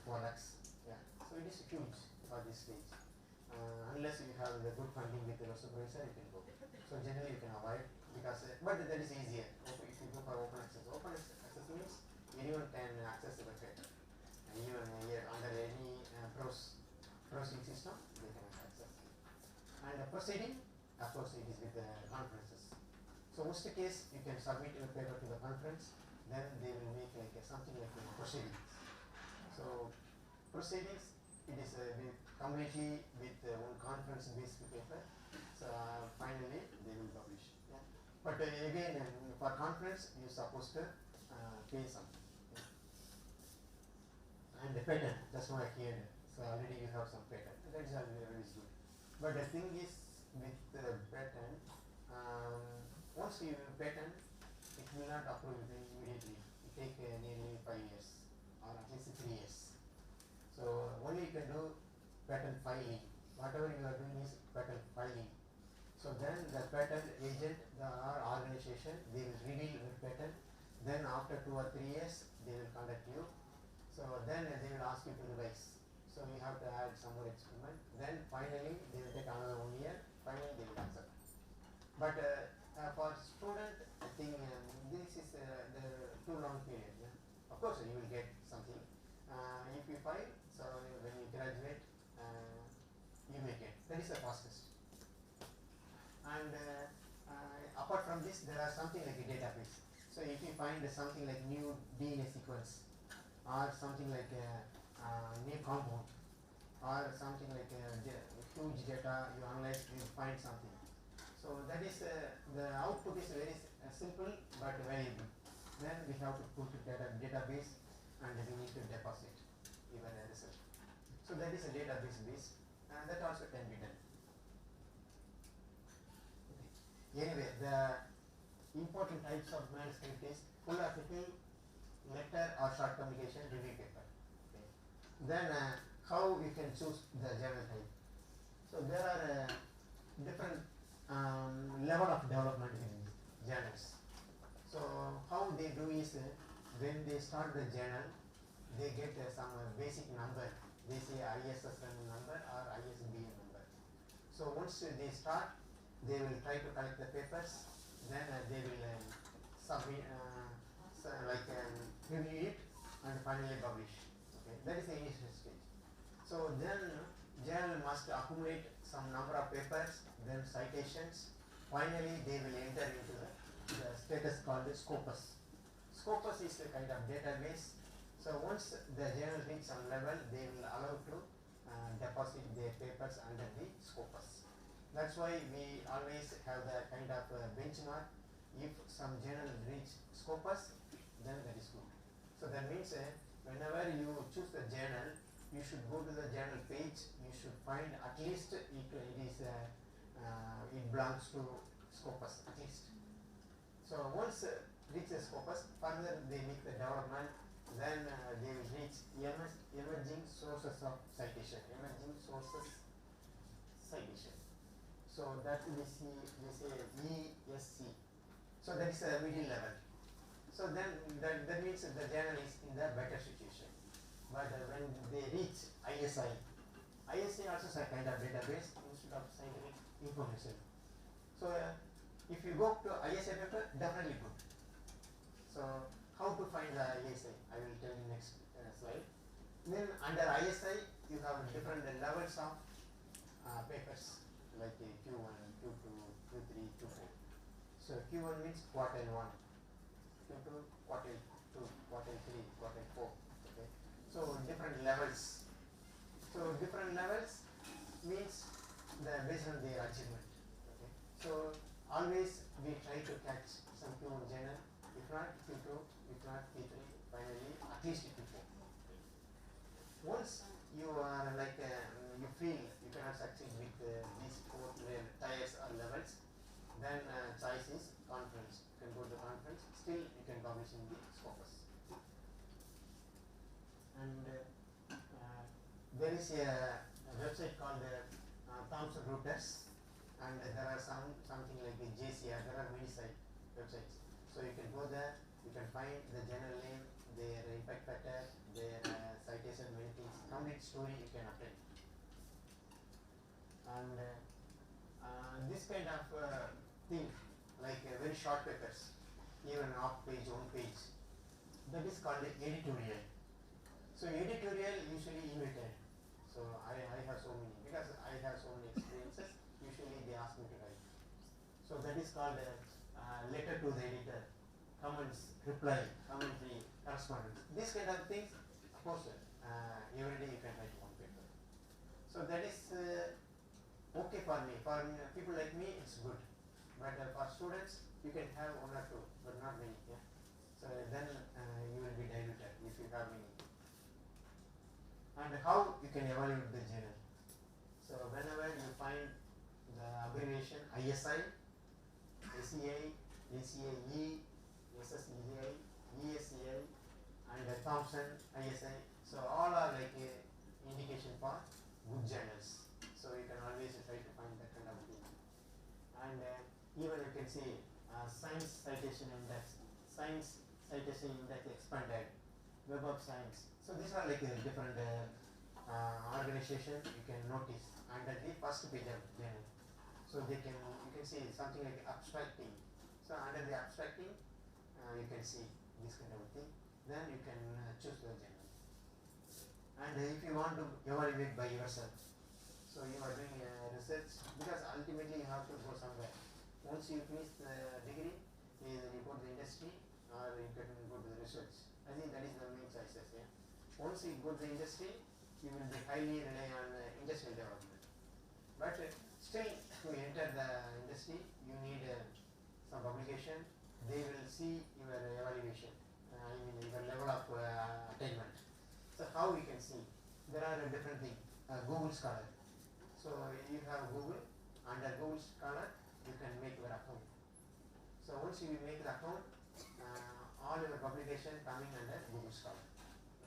4 lakhs. Yeah. So it is huge for this stage. Unless you have the good funding with the supervisor, you can go. So generally you can avoid, because but that is easier if you go for open access. Open access means anyone can access the website. Even under any browsing system, they can access. And proceeding, of course, it is with the conferences. So most case, you can submit your paper to the conference, then they will make like something like proceedings. So proceedings, it is completely with one conference-based paper. So finally, they will publish. Yeah. But again, for conference, you are supposed to pay something. And the patent, that's why here, so already you have some patent, that is always good. But the thing is with the patent, once you patent, it will not approve immediately. It take nearly 5 years or at least 3 years. So only you can do patent filing. Whatever you are doing is patent filing. So then the patent agent or organization, they will reveal your patent. Then after 2 or 3 years, they will contact you. So then they will ask you to revise. So you have to add some more experiment. Then finally they will take another 1 year. Finally they will accept. But for student, I think this is the too long period. Yeah? Of course you will get something. If you file, so when you graduate, you may get. That is the fastest. And apart from this, there are something like a database. So if you find something like new DNA sequence, or something like a new compound, or something like a huge data, you analyze, you find something. So that is the output is very simple but valuable. Then we have to put it at a database, and we need to deposit even a result. So that is a database base, and that also can be done. Okay. Anyway, the important types of manuscript is full article, letter or short communication, review paper. Okay. Then how you can choose the journal type. So there are different level of development in journals. So how they do is when they start the journal, they get some basic number. They say ISSN number or ISBN number. So once they start, they will try to collect the papers. Then they will submit, review it and finally publish. Okay, that is the initial stage. So then journal must accumulate some number of papers, then citations. Finally, they will enter into the status called the scopus. Scopus is a kind of database. So once the journal reach some level, they will allow to deposit their papers under the scopus. That's why we always have the kind of benchmark. If some journal reach scopus, then that is good. So that means whenever you choose the journal, you should go to the journal page. You should find at least it belongs to scopus at least. So once reaches scopus, further they make the development. Then they will reach emerging sources of citation. Emerging sources citation. So that we say ESC. So that is a middle level. So then that means the journal is in the better situation. But when they reach ISI also is a kind of database instead of scientific information. So if you go to ISI paper, definitely good. So how to find the ISI? I will tell you next slide. Then under ISI, you have different levels of papers like Q1, Q2, Q3, Q4. So Q1 means quartile 1, Q2 quartile 2, quartile 3, quartile 4. Okay. So different levels. So different levels means based on their achievement. Okay. So always we try to catch some Q1 journal, if not Q2, if not Q3, finally at least Q4. Once you are you feel you cannot succeed with these 4 tiers or levels, then choice is conference. You can go to the conference, still you can publish in the scopus. And there is a website called Thomson Reuters, and there are something like the JCR. There are many websites. So you can go there, you can find the journal name, their impact factor, their citation, many things, complete story you can obtain. And this kind of thing, like very short papers, even off page, on page, that is called editorial. So editorial usually invited. So I have so many, because I have so many experiences, usually they ask me to write. So that is called letter to the editor, comments, reply, commentary, correspondence. These kind of things, of course, every day you can write one paper. So that is okay for me. For people like me, it's good. But for students, you can have 1 or 2, but not many. Yeah? So then you will be diluted if you have many. And how you can evaluate the journal. So whenever you find the abbreviation ISI, ACI, ACIE, SSEI, ESCI, and Thomson ISI. So all are like a indication for good journals. So you can always try to find that kind of thing. And even you can see Science Citation Index, Science Citation Index expanded, Web of Science. So these are like different organizations you can notice under the first page of the journal. So you can see something like abstracting. So under the abstracting, you can see this kind of thing. Then you can choose the journal. And if you want to evaluate by yourself, so you are doing research, because ultimately you have to go somewhere. Once you finish the degree, either you go to the industry or you can go to the research. I think that is the main choices. Yeah. Once you go to the industry, you will be highly rely on industrial development. But still, to enter the industry, you need some publication. They will see your evaluation, your level of attainment. So how we can see? There are different things. Google Scholar. So you have Google. Under Google Scholar, you can and make your account. So once you make the account, all your publication coming under Google Scholar.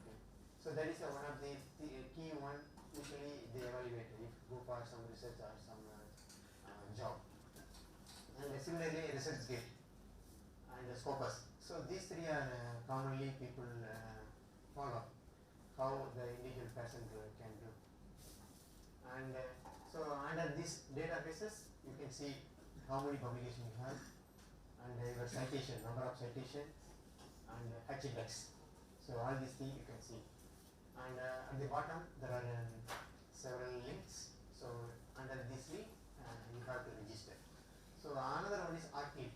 Okay. So that is one of the key one. Usually they evaluate if go for some research or some job. And similarly, ResearchGate and Scopus. So these three are commonly people follow how the individual person can do. And so under these databases, you can see how many publications you have, and your citation, number of citation, and H-index. So all these things you can see. And at the bottom there are several links. So under this link you have to register. So another one is ARCID.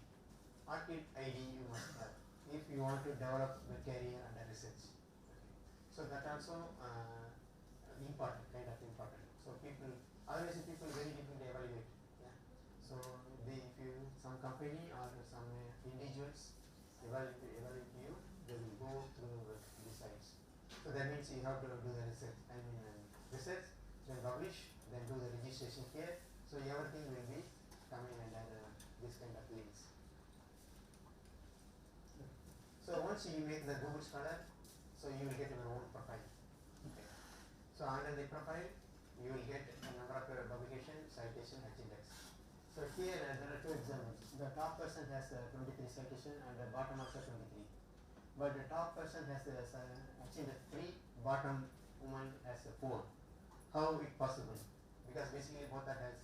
ARCID ID you must have if you want to develop the career under research. Okay. So that also important, kind of important. So people, otherwise people very differently evaluate. Yeah. So they, if you some company or some individuals evaluate you, they will go through these sites. So that means you have to do the research. I mean research, then publish, then do the registration here. So everything will be coming under this kind of links. So once you make the Google Scholar, so you will get your own profile. Okay. So under the profile, you will get a number of publication, citation, H-index. So here there are two examples. The top person has 23 citation and the bottom also 23. But the top person has H-index 3, bottom woman has 4. How it possible? Because basically both that has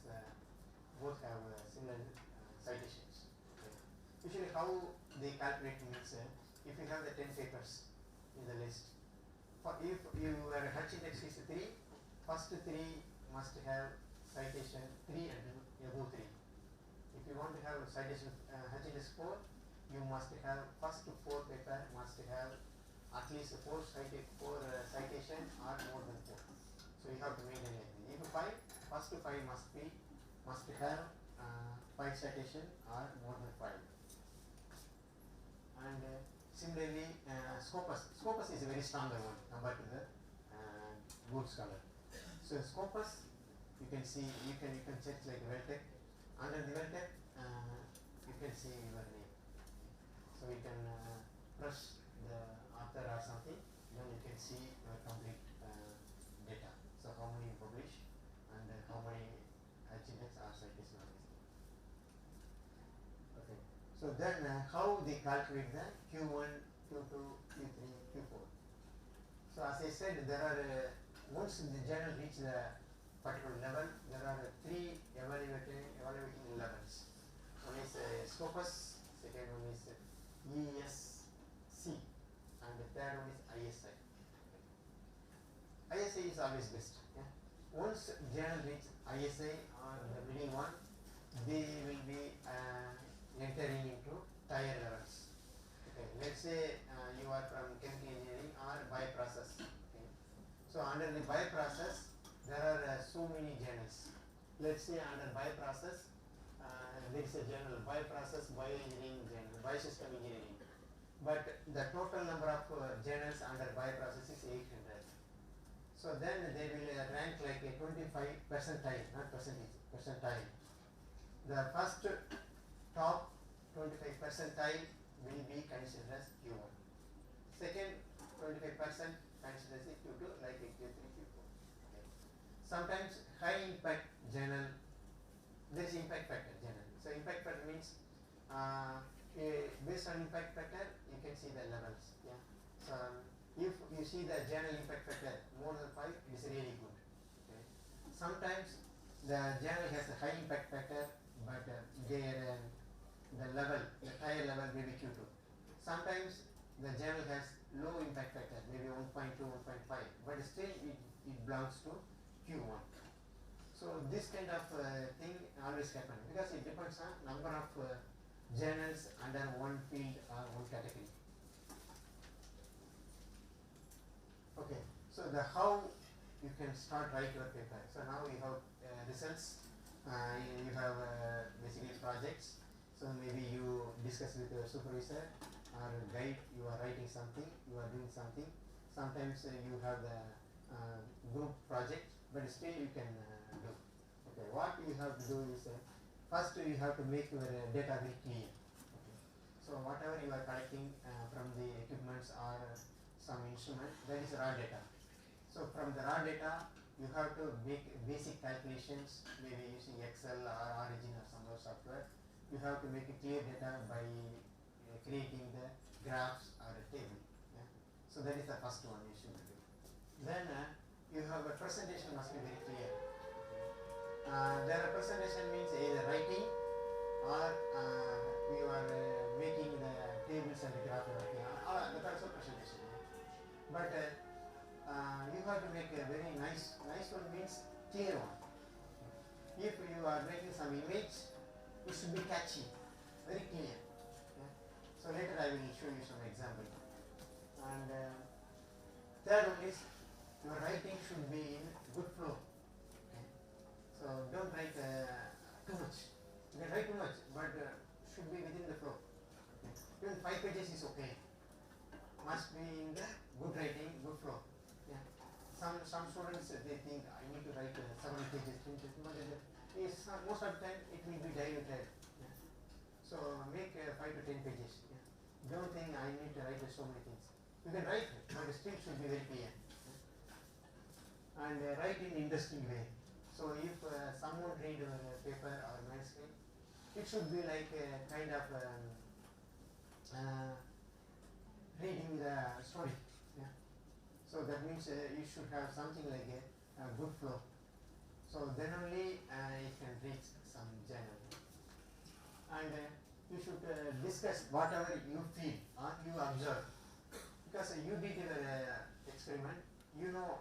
both have similar citations. Okay. Usually how they calculate means if you have the 10 papers in the list, for if your H-index is 3, first 3 must have citation 3 and above 3. If you want to have citation H-index 4, you must have first 4 paper must have at least 4 citation or more than 4. So you have to maintain like this. If 5, first 5 must have 5 citation or more than 5. And similarly, Scopus is a very stronger one compared to the Google Scholar. So Scopus, you can see, you can check like Veltech. Under the Veltech, you can see your name. So you can press the author or something, then you can see your complete data. So how many you publish and how many H-index or citation. Okay. So then how they calculate the Q1, Q2, Q3, Q4. So as I said, there are once the journal reach the particular level, there are 3 evaluating levels. One is Scopus, second one is ESC, and the third one is ISI. ISI is always best. Yeah? Once journal reach ISI or the middle one, they will be entering into tier levels. Okay. Let's say you are from chemical engineering or bioprocess. Okay. So under the bioprocess, there are so many journals. Let's say under bioprocess, there is a journal, bioprocess, bioengineering journal, biosystem engineering. But the total number of journals under bioprocess is 800. So then they will rank like a 25 percentile, not percentage, percentile. The first top 25 percentile will be considered as Q1. Second 25% considered as Q2, like a Q3, Q4. Okay. Sometimes high impact journal, there is impact factor journal. So impact factor means based on impact factor, you can see the levels. Yeah. So if you see the journal impact factor more than 5, it is really good. Okay. Sometimes the journal has a high impact factor, but the level, the higher level may be Q2. Sometimes the journal has low impact factor, maybe 1.2, 1.5, but still it belongs to Q1. So this kind of thing always happens because it depends on number of journals under one field or one category. Okay, so the how you can start write your paper. So now you have results, you have basically projects. So maybe you discuss with your supervisor or guide, you are writing something, you are doing something. Sometimes you have the group project, but still you can do. Okay, what you have to do is first you have to make your data very clear. Okay. So whatever you are collecting from the equipments or some instrument, that is raw data. So from the raw data, you have to make basic calculations, maybe using Excel or Origin or some other software. You have to make a clear data by creating the graphs or a table. Yeah. So that is the first one you should do. Then you have a presentation must be very clear. The representation means either writing or you are making the tables and the graph and everything. That's also presentation. But you have to make a very nice one means clear one. If you are making some image, it should be catchy, very clear. Yeah. So later I will show you some example. And third one is your writing should be in good flow. So don't write too much. You can write too much, but should be within the flow. Even 5 pages is okay. Must be in the good writing, good flow. Yeah. Some students they think I need to write 7 pages, 10 pages, but most of the time it will be diluted. Yeah. So make 5 to 10 pages. Yeah. Don't think I need to write so many things. You can write, but still should be very clear. Yeah. And write in interesting way. So if someone read your paper or manuscript, it should be like a kind of reading the story. Yeah. So that means you should have something like a good flow. So then only it can reach some journal. And you should discuss whatever you feel or you observe. Because you did your experiment, you know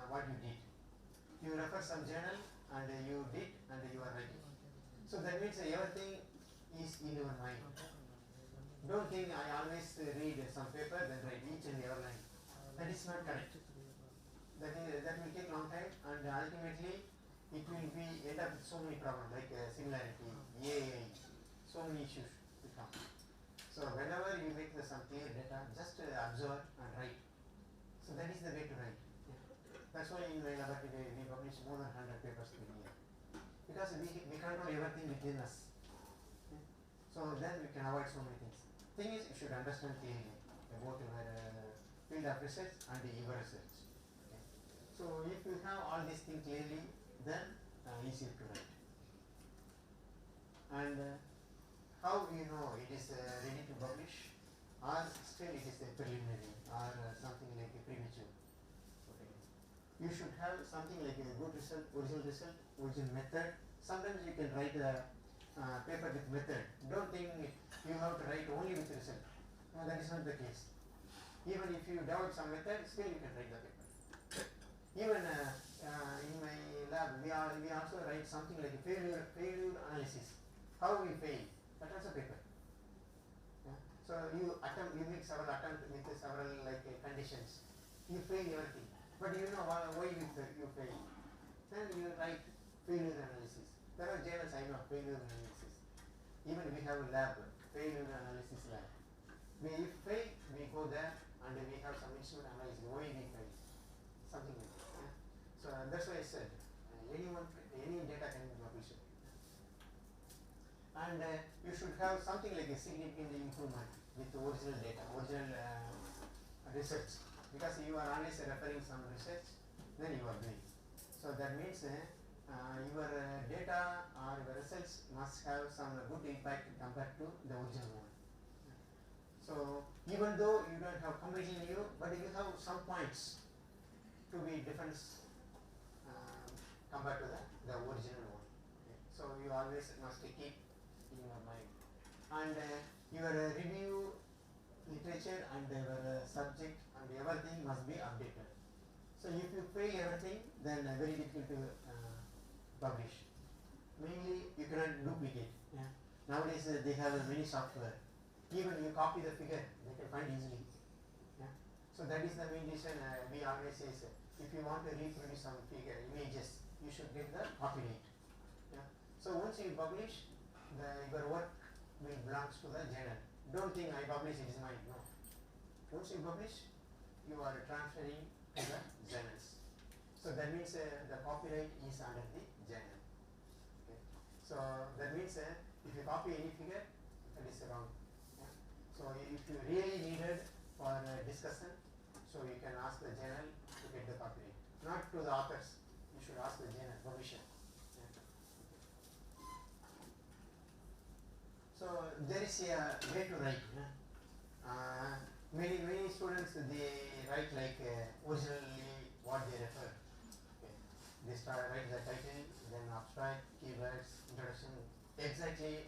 what you did. You refer some journal and you did and you are writing. So that means everything is in your mind. Don't think I always read some paper then write each and every line. That is not correct. That will take long time and ultimately it will be end up with so many problems like similarity, AI, so many issues will come. So whenever you make some clear data, just observe and write. So that is the way to write. That's why in my laboratory we publish more than 100 papers per year. Because we control everything within us. Okay. So then we can avoid so many things. Thing is, you should understand clearly about your field of research and your research. Okay. So if you have all these things clearly, then easier to write. And how you know it is ready to publish, or still it is a preliminary, or something like a premature. You should have something like a good result, original method. Sometimes you can write a paper with method. Don't think you have to write only with result. No, that is not the case. Even if you develop some method, still you can write the paper. Even in my lab, we also write something like a failure analysis. How we fail, that also paper. Yeah. So you make several attempts with several like conditions. You fail everything. But you know why you fail. Then you write failure analysis. There are journals I know failure analysis. Even we have a lab, failure analysis lab. If fail, we go there and we have some instrument analysis why we fail. Something like that. Yeah? So that's why I said any data can be published. And you should have something like a significant improvement with the original data, original research. Because you are always referring some research, then you are doing. So that means your data or your results must have some good impact compared to the original one. So even though you don't have completely new, but you have some points to be different compared to the original one. Okay. So you always must keep in your mind. And your review literature and your subject and everything must be updated. So if you fail everything, then very difficult to publish. Mainly you cannot duplicate. Yeah. Nowadays they have many software. Even you copy the figure, they can find easily. Yeah. So that is the main reason we always say, if you want to reproduce some figure images, you should get the copyright. Yeah. So once you publish, your work will belongs to the journal. Don't think I publish, it is mine. No. Once you publish, you are transferring to the journals. So that means the copyright is under the journal. Okay. So that means if you copy any figure, that is wrong. Yeah. So if you really needed for discussion, so you can ask the journal to get the copyright, not to the authors. You should ask the journal permission. Yeah. So there is a way to write. Many students they write like originally what they refer. Okay. They start write the title, then abstract, keywords, introduction, exactly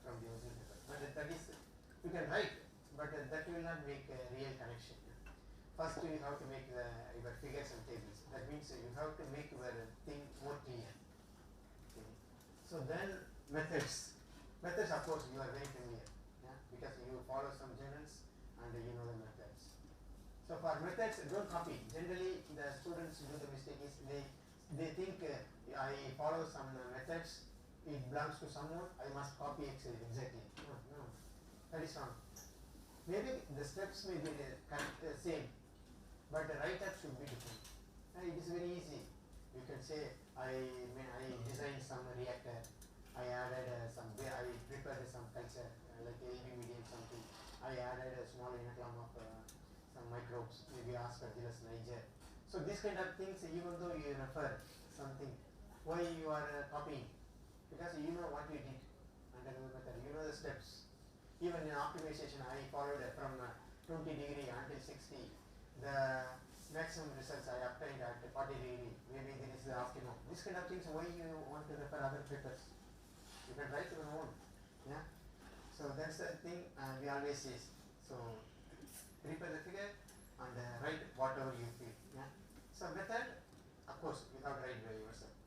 from the original paper. But that is you can write, but that will not make a real connection. First you have to make your figures and tables. That means you have to make your thing more clear. Okay. So then methods. Methods, of course, you are very familiar, yeah, because you follow some journals and you know the methods. So for methods, don't copy. Generally, the students do the mistake is they think I follow some methods. It belongs to someone. I must copy exactly. No, that is wrong. Maybe the steps may be same, but the write-up should be different. It is very easy. You can say I designed some reactor. I added I prepared some culture like AV medium something. I added a small unitlam of some microbes, maybe Aspergillus niger. So these kind of things, even though you refer something, why you are copying? Because you know what you did under the method, you know the steps. Even in optimization, I followed from 20 degree until 60. The maximum results I obtained at 40 degree. Maybe this is the optimum. This kind of things, why you want to refer other papers? You can write your own. Yeah. So that's the thing we always say. So prepare the figure and write whatever you feel. Yeah. So method, of course, you have to write by yourself.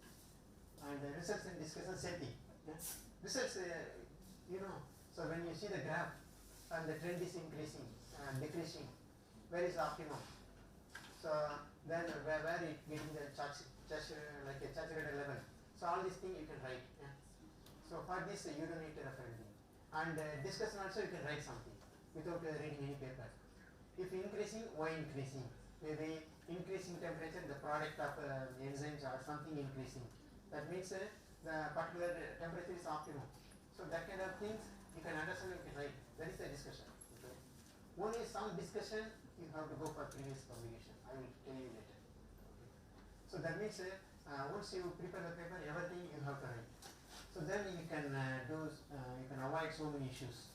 And results and discussion, same thing. Yeah. Results, you know. So when you see the graph and the trend is increasing and decreasing, where is the optimum? So then where it getting the like a saturated level. So all these things you can write. Yeah. So for this you don't need to refer anything. And discussion also you can write something without reading any paper. If increasing, why increasing? Maybe increasing temperature, the product of enzymes or something increasing. That means the particular temperature is optimum. So that kind of things you can understand, you can write. That is the discussion. Okay. Only some discussion you have to go for previous publication. I will tell you later. Okay. So that means once you prepare the paper, everything you have to write. So then you can you can avoid so many issues.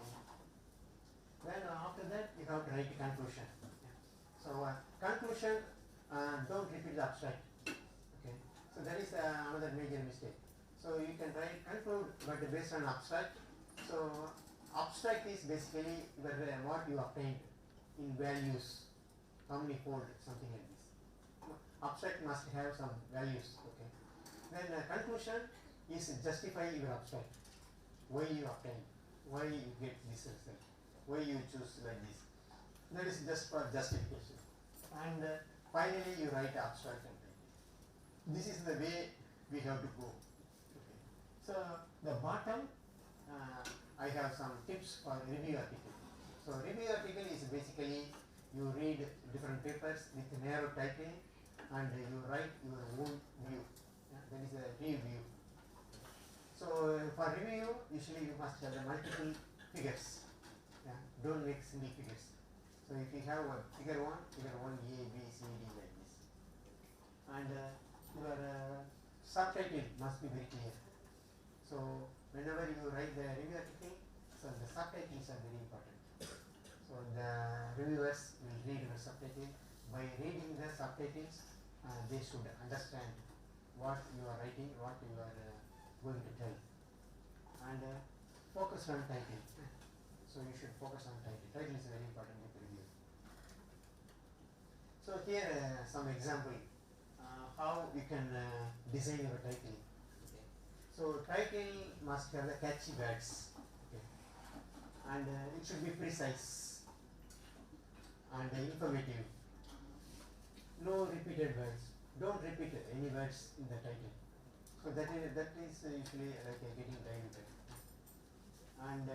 Okay. Then after that you have to write a conclusion. Yeah. So conclusion, don't repeat the abstract. Okay. So that is another major mistake. So you can write conclude, but based on abstract. So abstract is basically what you obtained in values, how many fold, something like this. Abstract must have some values. Okay. Then conclusion is justify your abstract. Why you obtain, why you get this result, why you choose like this. That is just for justification. And finally you write abstract and write it. This is the way we have to go. Okay. So the bottom I have some tips for review article. So review article is basically you read different papers with narrow title and you write your own view. Yeah, that is a review. So for review, usually you must have the multiple figures. Yeah, don't make single figures. So if you have figure 1 A, B, C, D like this. And your subtitle must be very clear. So whenever you write the review article, so the subtitles are very important. So the reviewers will read your subtitle. By reading the subtitles, they should understand what you are writing, what you are going to tell. And focus on title. So you should focus on title. Title is very important with review. So here some example how you can design your title. Okay. So title must have the catchy words. Okay. And it should be precise and informative. No repeated words. Don't repeat any words in the title. So that is usually like getting diluted. And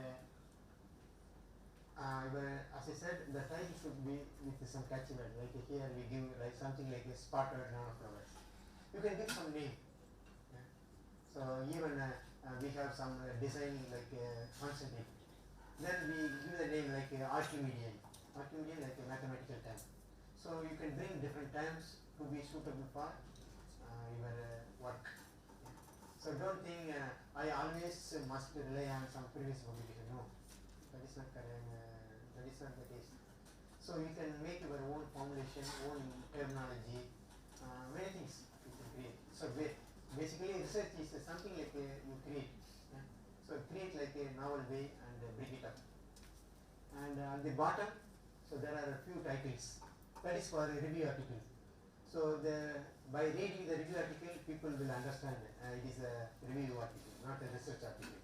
as I said, the title should be with some catchy word. Like here we give like something like a spotted flowers. You can give some name. Yeah. So So even we have some design like constantly. Then we give the name like Archimedean. Archimedean like a mathematical term. So you can bring different terms to be suitable for your work. So don't think I always must rely on some previous publication. No, that is not correct. That is not the case. So you can make your own formulation, own terminology, many things you can create. So basically research is something like you create. So create like a novel way and bring it up. And on the bottom, so there are a few titles. That is for a review article. So by reading the review article, people will understand it is a review article, not a research article.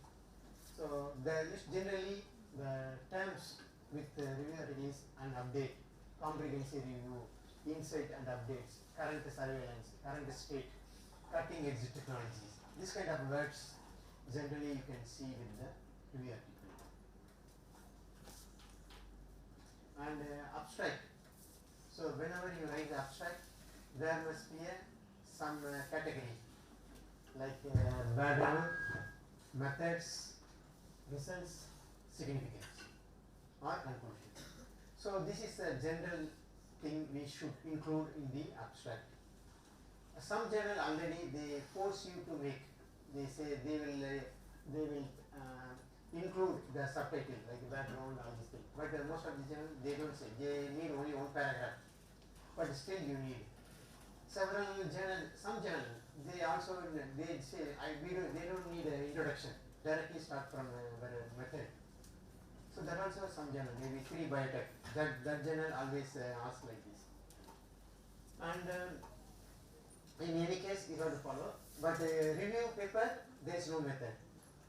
So generally the terms with the review articles and update, comprehensive review, insight and updates, current surveillance, current state, cutting edge technologies. This kind of words generally you can see with the review article. And abstract. So whenever you write the abstract, there must be some category like background, methods, results, significance or conclusion. So this is a general thing we should include in the abstract. Some journal already they force you to make. They say they will include the subtitle like background, all this thing. But most of the journal they don't say. They need only one paragraph. But still you need. Several journal, some journal, they also they say they don't need an introduction. Directly start from method. So that also some journal, maybe 3 biotech. That journal always asks like this. And in any case, you have to follow. But review paper, there is no method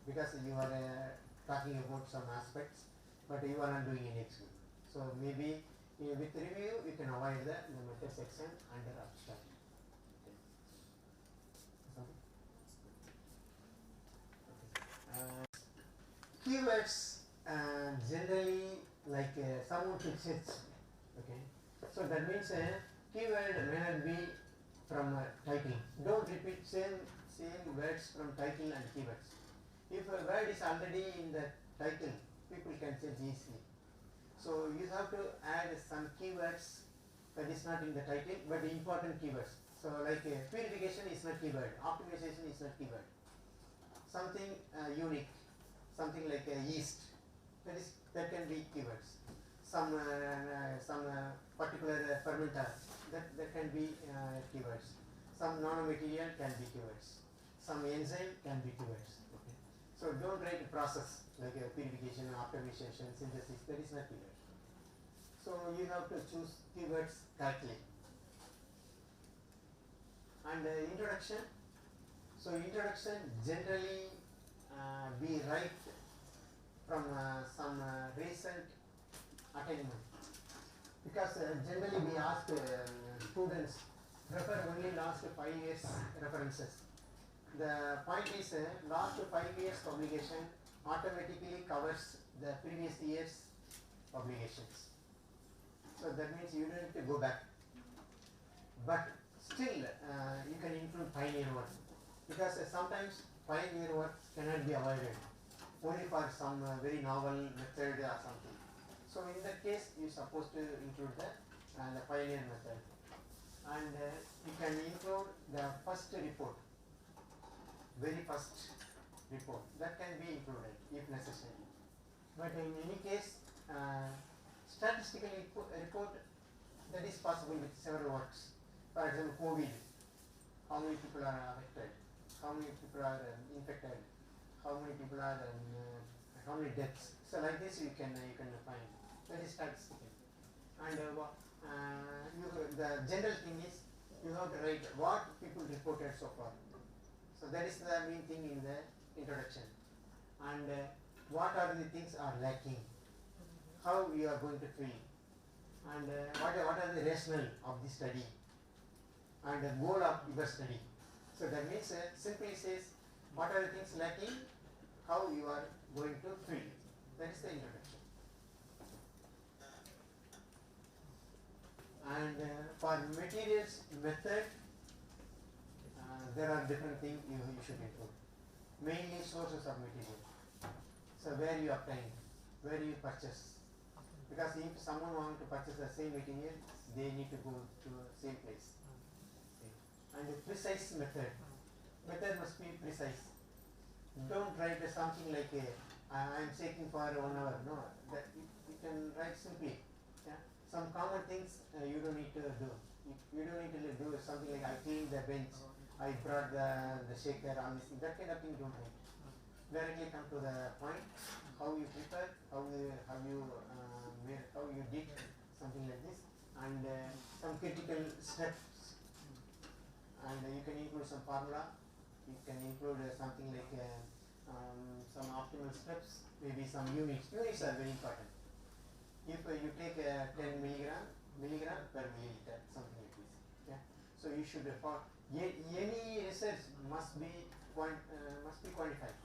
because you are talking about some aspects, but you are not doing any experiment. So maybe with review, you can avoid the method section under abstract. Keywords generally like someone to search. Okay, so that means keyword may not be from title. Don't repeat same words from title and keywords. If a word is already in the title, people can search easily. So you have to add some keywords that is not in the title but important keywords. So like purification is not keyword, optimization is not keyword. Something unique, something like yeast, that can be keywords. Some particular fermenter, that can be keywords. Some nanomaterial can be keywords. Some enzyme can be keywords. Okay. So don't write a process like purification, optimization, synthesis. That is not keyword. So you have to choose keywords correctly. And introduction. So introduction generally we write from some recent attainment, because generally we ask students refer only last 5 years references. The point is last 5 years publication automatically covers the previous year's publications. So that means you don't need to go back. But still you can include pioneer work, because sometimes pioneer work cannot be avoided only for some very novel method or something. So in that case you are supposed to include the pioneer method, and you can include the first report, very first report, that can be included if necessary. But in any case statistical report, that is possible with several works. For example, COVID, how many people are affected, how many people are infected, how many people are how many deaths. So like this you can find. That is statistical. And the general thing is you have to write what people reported so far. So that is the main thing in the introduction. And what are the things are lacking, how you are going to fill, and what are the rationale of the study, and the goal of your study. So that means simply says what are the things lacking, how you are going to fill. That is the introduction. And for materials method, there are different things you should include. mainly sources of material. So where you obtain, where you purchase. Because if someone wants to purchase the same material, they need to go to the same place. Okay. And the precise method. Method must be precise. Don't write something like I am taking for 1 hour. No, that you can write simply. Yeah? Some common things you don't need to do. You don't need to do something like I cleaned the bench, I brought the shaker, all this thing. That kind of thing don't write. Directly come to the point. How you prepare, how you made, how you did something like this, and some critical steps. And you can include some formula. You can include something like some optimal steps, maybe some units. Units are very important. If you take 10 milligram per milliliter, something like this. Yeah. So you should for any research must be quantified.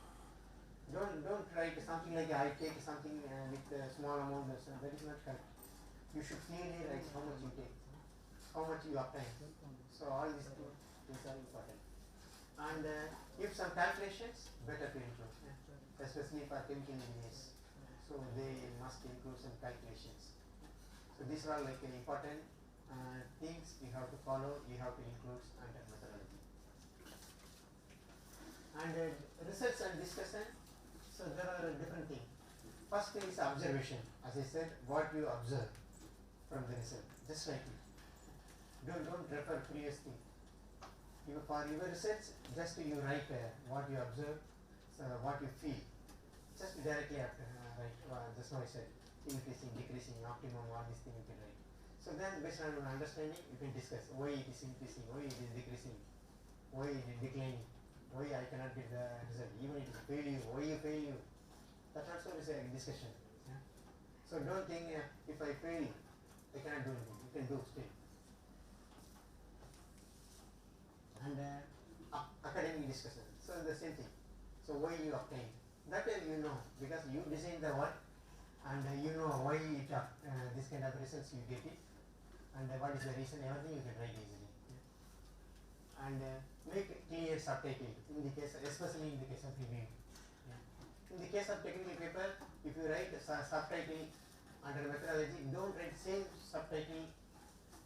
Don't write something like I take something with a small amount. That is not correct. You should clearly write how much you take, how much you obtain. So all these things are important. And if some calculations, better to include, especially for chemical engineers. So they must include some calculations. So these are like important things you have to follow, you have to include under methodology. And research and discussion, so there are different things. First thing is observation. As I said, what you observe from the result, just write it. Don't refer previous thing. For your research, just you write what you observe, so what you feel. Just directly after write. That's why I said increasing, decreasing, optimum, all these things you can write. So then, based on understanding, you can discuss why it is increasing, why it is decreasing, why it is declining, why I cannot get the result, even it is failure, why you fail. That also is a discussion. Yeah? So don't think if I fail, I cannot do anything. You can do still. And academic discussion. So the same thing. So why you obtain? That you know, because you design the work, and you know why it this kind of results you get it, and what is the reason. Everything you can write easily. Yeah. And make clear subtitle in the case, especially in the case of review. Yeah. In the case of technical paper, if you write subtitle under methodology, don't write same subtitle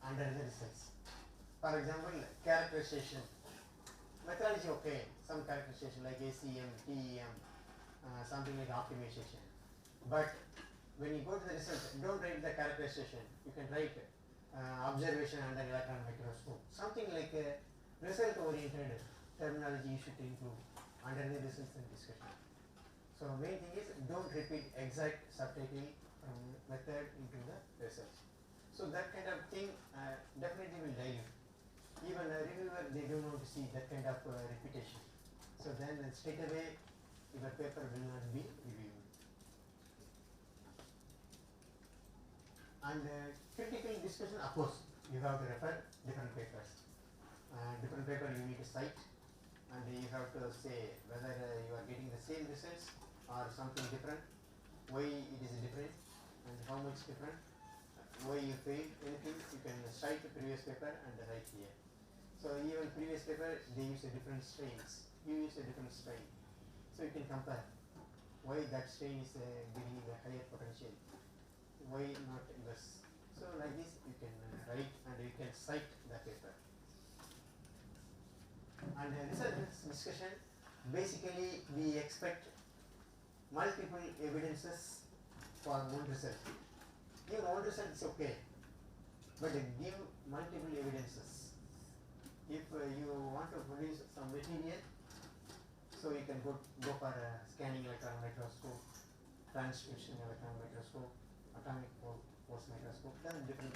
under the results. For example, characterization. Methodology okay, some characterization like ACM, TEM, something like optimization. But when you go to the result, don't write the characterization. You can write observation under electron microscope. Something like result oriented terminology you should include under the results and discussion. So main thing is don't repeat exact subtitle from method into the research. So that kind of thing definitely will dilute. Even a reviewer, they don't want to see that kind of repetition. So then straight away your paper will not be reviewed. And critical discussion, of course, you have to refer different papers. Different paper you need to cite, and you have to say whether you are getting the same results or something different, why it is different, and how much different, why you failed, anything, you can cite the previous paper and write here. So even previous paper, they use a different strains, you use a different strain. So you can compare why that strain is giving the higher potential, why not less. So like this you can write and you can cite the paper. And research discussion, basically we expect multiple evidences for one result. Give one result is okay, but give multiple evidences. If you want to produce some material, so you can go for scanning electron microscope, transcription electron microscope, atomic force microscope, then different